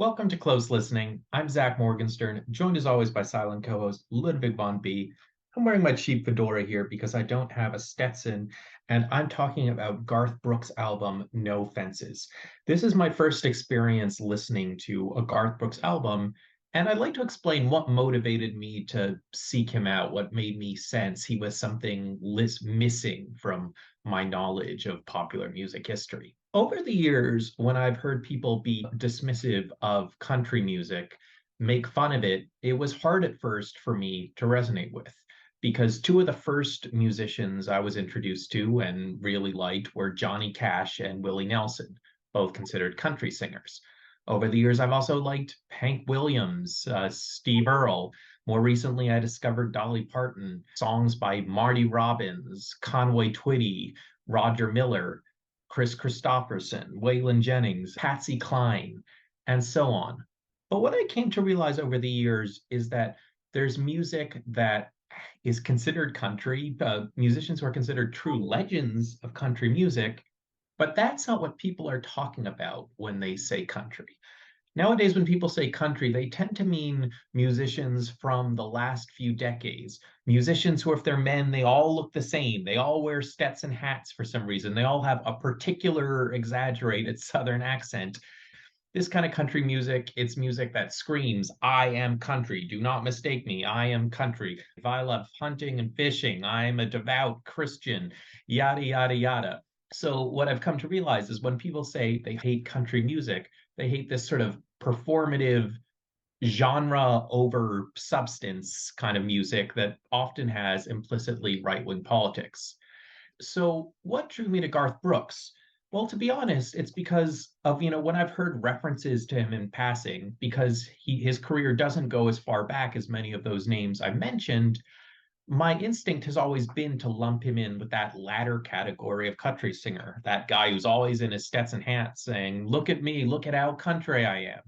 Welcome to Close Listening. I'm Zach Morgenstern, joined as always by silent co-host Ludwig von B. I'm wearing my cheap fedora here because I don't have a Stetson, and I'm talking about Garth Brooks' album No Fences. This is my first experience listening to a Garth Brooks album, and I'd like to explain what motivated me to seek him out, what made me sense he was something missing from my knowledge of popular music history. Over the years, when I've heard people be dismissive of country music, make fun of it, it was hard at first for me to resonate with because two of the first musicians I was introduced to and really liked were Johnny Cash and Willie Nelson, both considered country singers. Over the years, I've also liked Hank Williams, Steve Earle. More recently, I discovered Dolly Parton, songs by Marty Robbins, Conway Twitty, Roger Miller, Chris Christopherson, Waylon Jennings, Patsy Cline, and so on. But what I came to realize over the years is that there's music that is considered country, musicians who are considered true legends of country music, but that's not what people are talking about when they say country. Nowadays, when people say country, they tend to mean musicians from the last few decades. Musicians who, if they're men, they all look the same. They all wear Stetson hats for some reason. They all have a particular exaggerated Southern accent. This kind of country music, it's music that screams, I am country. Do not mistake me. I am country. If I love hunting and fishing, I am a devout Christian, yada, yada, yada. So, what I've come to realize is when people say they hate country music, they hate this sort of performative genre over substance kind of music that often has implicitly right wing politics. So, what drew me to Garth Brooks? Well, to be honest, it's because of, when I've heard references to him in passing, because his career doesn't go as far back as many of those names I mentioned, my instinct has always been to lump him in with that latter category of country singer, that guy who's always in his Stetson hat saying, look at me, look at how country I am.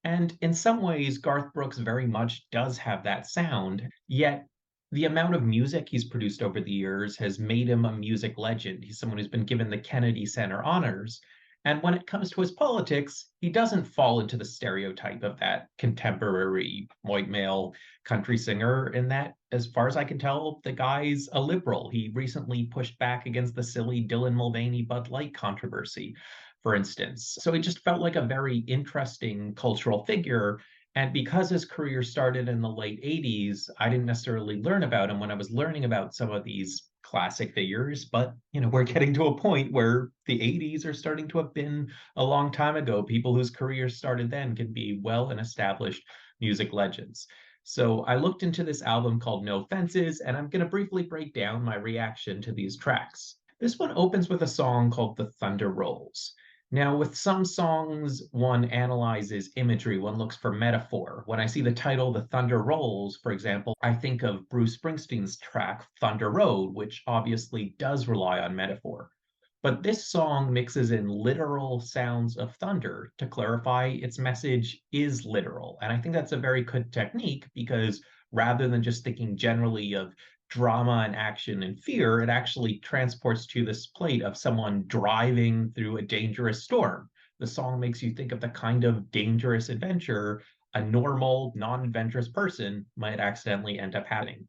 And in some ways, Garth Brooks very much does have that sound, yet the amount of music he's produced over the years has made him a music legend. He's someone who's been given the Kennedy Center honors. And when it comes to his politics, he doesn't fall into the stereotype of that contemporary white male country singer, in that, as far as I can tell, the guy's a liberal. He recently pushed back against the silly Dylan Mulvaney Bud Light controversy, for instance. So he just felt like a very interesting cultural figure. And because his career started in the late 80s, I didn't necessarily learn about him when I was learning about some of these classic figures. But, we're getting to a point where the 80s are starting to have been a long time ago. People whose careers started then can be well and established music legends. So I looked into this album called No Fences, and I'm going to briefly break down my reaction to these tracks. This one opens with a song called The Thunder Rolls. Now, with some songs, one analyzes imagery, one looks for metaphor. When I see the title, The Thunder Rolls, for example, I think of Bruce Springsteen's track, Thunder Road, which obviously does rely on metaphor. But this song mixes in literal sounds of thunder to clarify its message is literal. And I think that's a very good technique because rather than just thinking generally of drama and action and fear, it actually transports to this plate of someone driving through a dangerous storm. The song makes you think of the kind of dangerous adventure a normal, non adventurous person might accidentally end up having.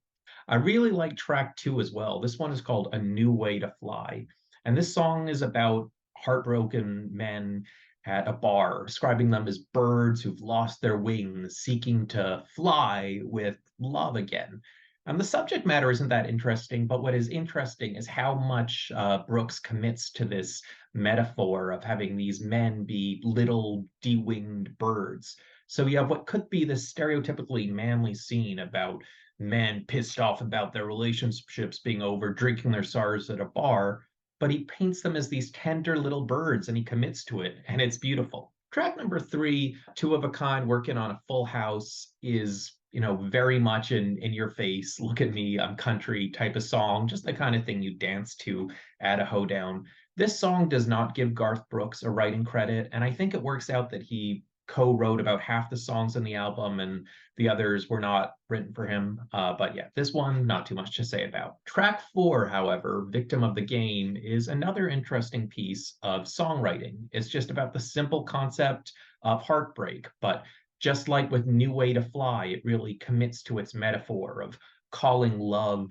I really like track two as well. This one is called A New Way to Fly. And this song is about heartbroken men at a bar, describing them as birds who've lost their wings, seeking to fly with love again. And the subject matter isn't that interesting, but what is interesting is how much Brooks commits to this metaphor of having these men be little de-winged birds. So you have what could be this stereotypically manly scene about men pissed off about their relationships being over, drinking their sorrows at a bar, but he paints them as these tender little birds and he commits to it, and it's beautiful. Track number three, Two of a Kind, working on a full house, is very much in your face, look at me, I'm country type of song, just the kind of thing you dance to at a hoedown. This song does not give Garth Brooks a writing credit, and I think it works out that he co-wrote about half the songs in the album, and the others were not written for him. But yeah, this one, not too much to say about. Track 4, however, Victim of the Game, is another interesting piece of songwriting. It's just about the simple concept of heartbreak, but just like with New Way to Fly, it really commits to its metaphor of calling love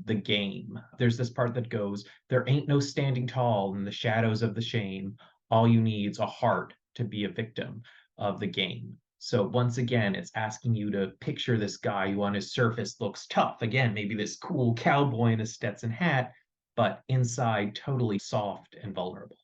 the game. There's this part that goes, there ain't no standing tall in the shadows of the shame. All you need's a heart to be a victim of the game. So once again, it's asking you to picture this guy who on his surface looks tough. Again, maybe this cool cowboy in a Stetson hat, but inside totally soft and vulnerable.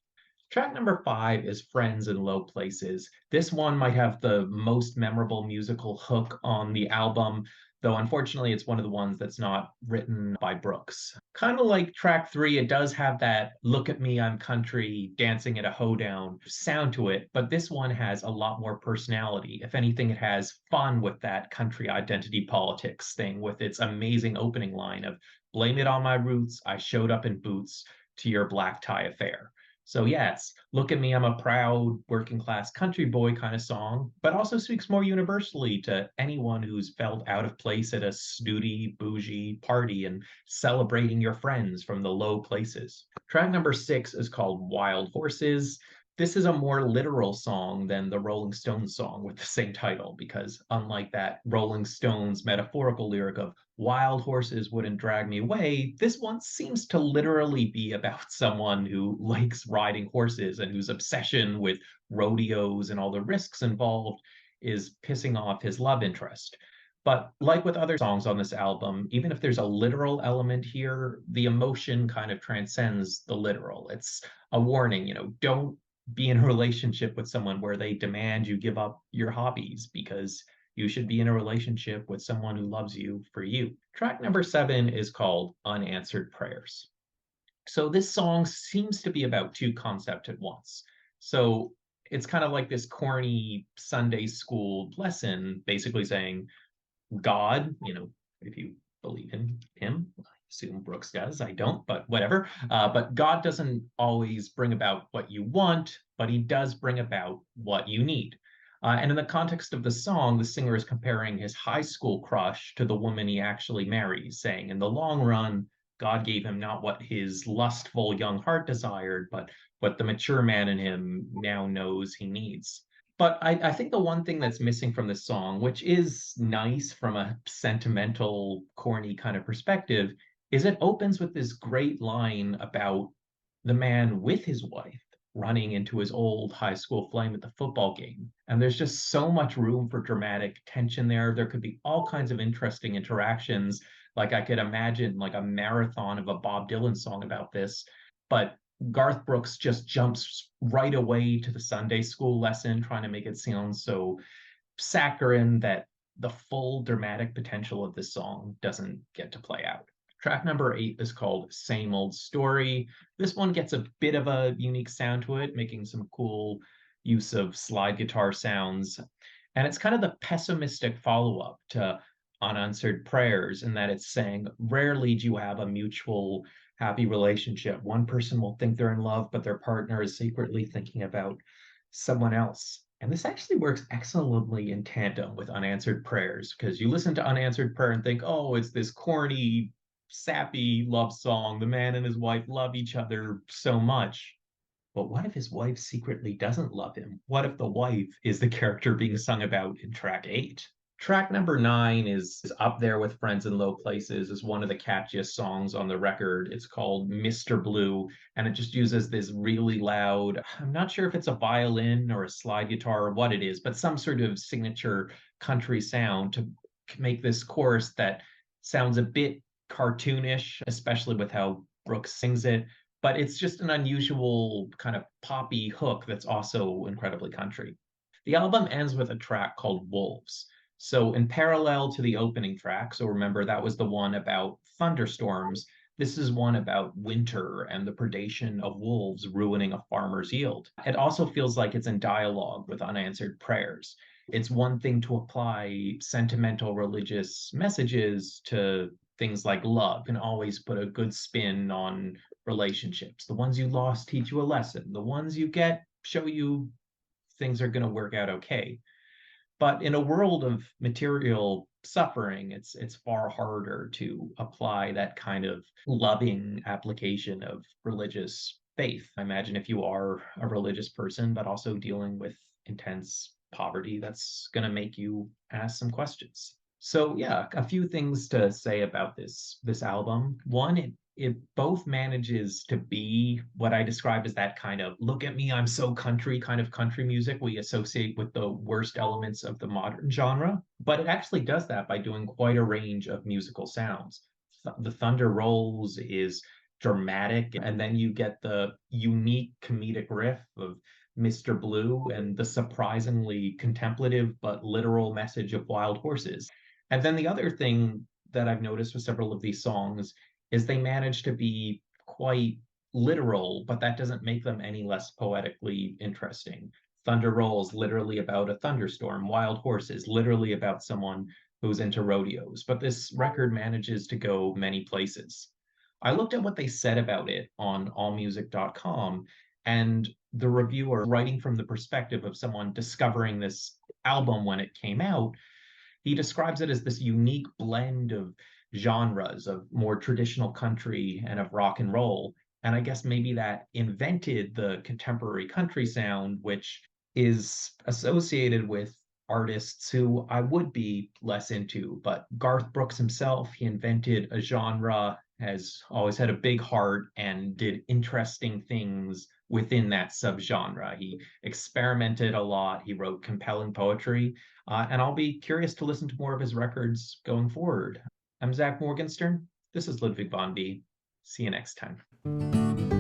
Track number 5 is Friends in Low Places. This one might have the most memorable musical hook on the album, though unfortunately it's one of the ones that's not written by Brooks. Kind of like track 3, it does have that look at me, I'm country, dancing at a hoedown sound to it, but this one has a lot more personality. If anything, it has fun with that country identity politics thing with its amazing opening line of blame it on my roots, I showed up in boots to your black tie affair. So yes, look at me, I'm a proud working class country boy kind of song, but also speaks more universally to anyone who's felt out of place at a snooty, bougie party and celebrating your friends from the low places. Track number 6 is called Wild Horses. This is a more literal song than the Rolling Stones song with the same title, because unlike that Rolling Stones metaphorical lyric of wild horses wouldn't drag me away, this one seems to literally be about someone who likes riding horses and whose obsession with rodeos and all the risks involved is pissing off his love interest. But like with other songs on this album, even if there's a literal element here, the emotion kind of transcends the literal. It's a warning, don't be in a relationship with someone where they demand you give up your hobbies, because you should be in a relationship with someone who loves you for you. Track number 7 is called Unanswered Prayers. So this song seems to be about two concepts at once. So it's kind of like this corny Sunday school lesson, basically saying, God, if you believe in him, I assume Brooks does. I don't, but whatever. But God doesn't always bring about what you want, but he does bring about what you need. And in the context of the song, the singer is comparing his high school crush to the woman he actually marries, saying, in the long run, God gave him not what his lustful young heart desired, but what the mature man in him now knows he needs. But I think the one thing that's missing from this song, which is nice from a sentimental, corny kind of perspective, is it opens with this great line about the man with his wife running into his old high school flame at the football game. And there's just so much room for dramatic tension there. There could be all kinds of interesting interactions. Like I could imagine like a marathon of a Bob Dylan song about this. But Garth Brooks just jumps right away to the Sunday school lesson, trying to make it sound so saccharine that the full dramatic potential of this song doesn't get to play out. Track number 8 is called Same Old Story. This one gets a bit of a unique sound to it, making some cool use of slide guitar sounds. And it's kind of the pessimistic follow up to Unanswered Prayers, in that it's saying, rarely do you have a mutual happy relationship. One person will think they're in love, but their partner is secretly thinking about someone else. And this actually works excellently in tandem with Unanswered Prayers, because you listen to Unanswered Prayer and think, oh, it's this corny, sappy love song. The man and his wife love each other so much. But what if his wife secretly doesn't love him? What if the wife is the character being sung about in track 8? Track number 9 is up there with Friends in Low Places, is one of the catchiest songs on the record. It's called Mr. Blue, and it just uses this really loud, I'm not sure if it's a violin or a slide guitar or what it is, but some sort of signature country sound to make this chorus that sounds a bit cartoonish, especially with how Brooks sings it. But it's just an unusual kind of poppy hook that's also incredibly country. The album ends with a track called Wolves. So, in parallel to the opening track, so remember that was the one about thunderstorms, this is one about winter and the predation of wolves ruining a farmer's yield. It also feels like it's in dialogue with Unanswered Prayers. It's one thing to apply sentimental religious messages to things like love and always put a good spin on relationships. The ones you lost teach you a lesson. The ones you get show you things are going to work out okay. But in a world of material suffering, it's far harder to apply that kind of loving application of religious faith. I imagine if you are a religious person, but also dealing with intense poverty, that's going to make you ask some questions. So yeah, a few things to say about this album. One, it both manages to be what I described as that kind of look at me, I'm so country kind of country music we associate with the worst elements of the modern genre. But it actually does that by doing quite a range of musical sounds. The thunder rolls is dramatic, and then you get the unique comedic riff of Mr. Blue and the surprisingly contemplative but literal message of Wild Horses. And then the other thing that I've noticed with several of these songs is they manage to be quite literal, but that doesn't make them any less poetically interesting. Thunder Rolls, literally about a thunderstorm. Wild Horses, literally about someone who's into rodeos. But this record manages to go many places. I looked at what they said about it on allmusic.com, and the reviewer, writing from the perspective of someone discovering this album when it came out, he describes it as this unique blend of genres of more traditional country and of rock and roll. And I guess maybe that invented the contemporary country sound, which is associated with artists who I would be less into. But Garth Brooks himself, he invented a genre, has always had a big heart, and did interesting things within that subgenre. He experimented a lot. He wrote compelling poetry, and I'll be curious to listen to more of his records going forward. I'm Zach Morgenstern. This is Ludwig von B. See you next time.